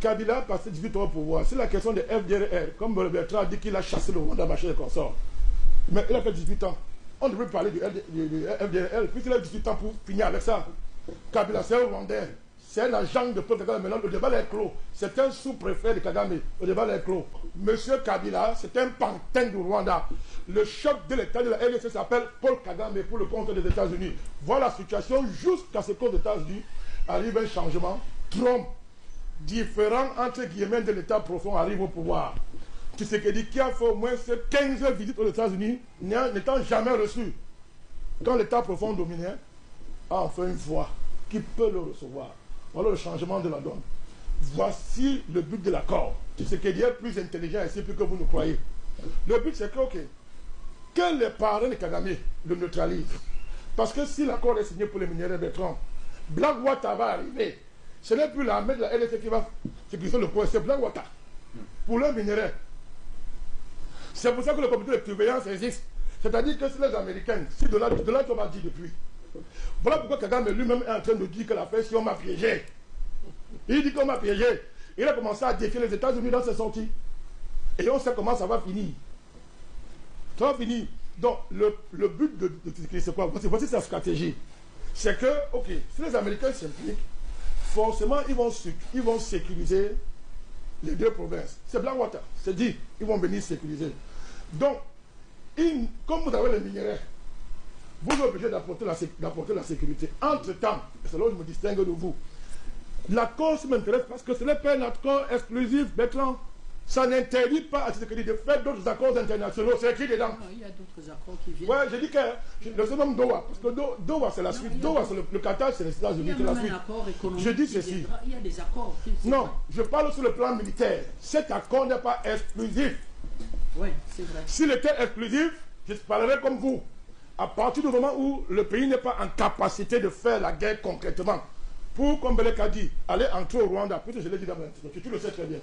Kabila passé 18 ans au pouvoir. C'est la question de FDLR. Comme Bertrand a dit qu'il a chassé le Rwanda, machin et consort. Mais il a fait 18 ans. On devrait parler du FDLR, puisqu'il a 18 ans pour finir avec ça. Kabila, c'est un Rwandais. C'est un agent de Paul Kagame. Maintenant, le débat est clos. C'est un sous-préfet de Kagame. Le débat est clos. Monsieur Kabila, c'est un pantin du Rwanda. Le chef de l'État de la RDC s'appelle Paul Kagame pour le compte des États-Unis. Voilà la situation jusqu'à ce qu'aux États-Unis arrive un changement. Trump, différent entre guillemets de l'État profond, arrive au pouvoir. Tshisekedi qui a fait au moins 15 visites aux États-Unis, n'étant jamais reçu. Quand l'État profond dominait, a enfin une voix qui peut le recevoir. Voilà le changement de la donne. Voici le but de l'accord. Tshisekedi est plus intelligent ici plus que vous ne croyez. Le but c'est que, ok, que les parents de Kagame le neutralisent. Parce que si l'accord est signé pour les minéraux Bertrand, Blackwater va arriver. Ce n'est plus l'armée de la LSE qui va sécuriser le point, c'est Blackwater. Pour le minerai. C'est pour ça que le comité de surveillance existe. C'est-à-dire que c'est les Américains, si de là on m'a dit depuis. Voilà pourquoi Kagame lui-même est en train de dire que la si on m'a piégé. Il dit qu'on m'a piégé. Il a commencé à défier les États-Unis dans ses sorties. Et on sait comment ça va finir. Ça va finir. Donc, le but de c'est quoi? Voici sa stratégie. C'est que, ok, si les Américains s'impliquent, forcément, ils vont sécuriser les deux provinces. C'est Blackwater. C'est dit, ils vont venir sécuriser. Donc, comme vous avez les minéraux, vous êtes obligé d'apporter la sécurité. Entre-temps, c'est là où je me distingue de vous. L'accord m'intéresse parce que ce n'est pas un accord exclusif, Bertrand. Ça n'interdit pas à Tshisekedi de faire d'autres accords internationaux. C'est écrit dedans. Non, il y a d'autres accords qui viennent. Ouais, j'ai dit que le seul nom Doha, parce que Doha c'est la suite. Doha c'est le Qatar, c'est les États-Unis, c'est la suite. Je dis ceci. Il y a des accords. Non, je parle sur le plan militaire. Cet accord n'est pas exclusif. Oui, c'est vrai. S'il était exclusif, je parlerais comme vous. À partir du moment où le pays n'est pas en capacité de faire la guerre concrètement, pour, comme Belek a dit, aller entrer au Rwanda, puisque je l'ai dit dans tu le sais très bien.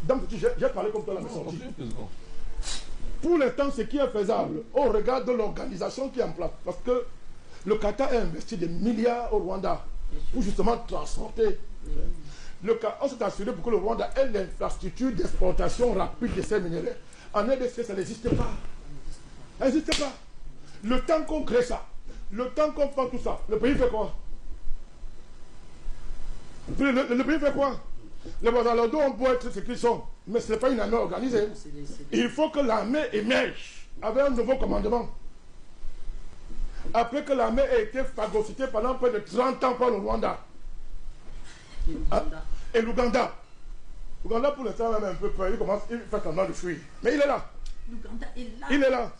Donc, j'ai parlé comme toi la sortie. Pour l'instant, ce qui est faisable, au regard de l'organisation qui est en place, parce que le Qatar a investi des milliards au Rwanda pour justement transporter. On s'est assuré pour que le Rwanda ait l'infrastructure d'exportation rapide de ces minéraux. En RDC, ça n'existe pas. Ça n'existe pas. Le temps qu'on crée ça, le temps qu'on fait tout ça, le pays fait quoi? Le pays fait quoi? Les Bazalado, on peut être ce qu'ils sont, mais ce n'est pas une armée organisée. Il faut que l'armée émerge avec un nouveau commandement. Après que l'armée ait été phagocytée pendant près de 30 ans par le Rwanda. Et l'Ouganda. L'Ouganda, pour l'instant, même un peu peur. Il fait semblant de fuir. Mais il est là. L'Ouganda est là. Il est là.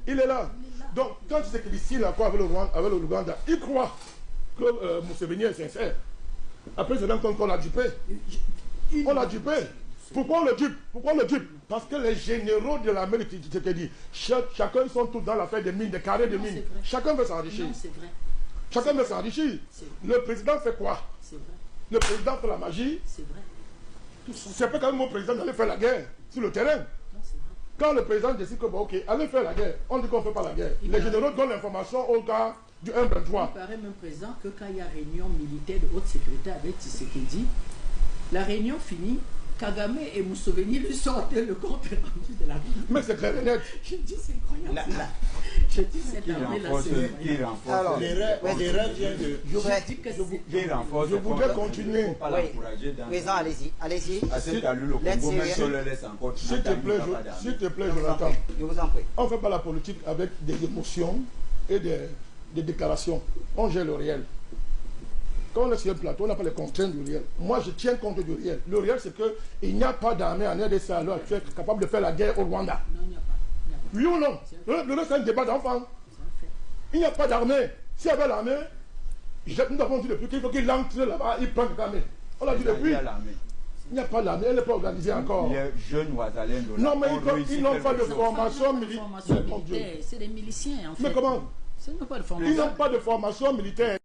Il est là. Donc, quand c'est qu'il ici, là, avec l'Ouganda, il croit que Museveni est sincère. Après, c'est là qu'on l'a dupé. On l'a dupé. Pourquoi on le dupe? Pourquoi on le dupe? Parce que les généraux de l'armée de Tshisekedi, chacun sont tous dans l'affaire des mines, des carrés de mines. Chacun veut s'enrichir. Chacun veut s'enrichir. Le président fait quoi? Le président fait la magie. C'est vrai. C'est pas quand même mon président d'aller faire la guerre sur le terrain. Quand le président décide que, bon, ok, allez faire la guerre, on dit qu'on ne fait pas la guerre. Les généraux donnent l'information au gars du 1-23. Il paraît même président que quand il y a réunion militaire de haute sécurité avec Tshisekedi, la réunion finie, Kagame et Museveni lui sortent le compte rendu de la réunion. Mais c'est clair et net. Je dis c'est incroyable. Je dis cette armée-là, c'est renforce. Alors, l'erreur vient de... Je voudrais continuer. Président, allez-y. Allez-y. S'il te plaît, je l'attends. Je vous en prie. On ne fait pas la politique avec des émotions et des déclarations. On gère le réel. Quand on est sur un plateau, on n'a pas les contraintes du réel. Moi, je tiens compte du réel. Le réel, c'est qu'il n'y a pas d'armée en RDC à l'heure actuelle capable de faire la guerre au Rwanda. Non, il n'y a pas. Oui ou non? Le reste, c'est un débat d'enfants. Il n'y a pas d'armée. S'il y avait l'armée, nous avons dit depuis qu'il faut qu'il entre là-bas, il prend l'armée. On l'a dit depuis. Il n'y a pas d'armée, elle n'est pas organisée encore. Les jeunes Ouazalais, non, mais ils n'ont pas de formation militaire. C'est des miliciens, en fait. Mais comment? Ils n'ont pas de formation militaire.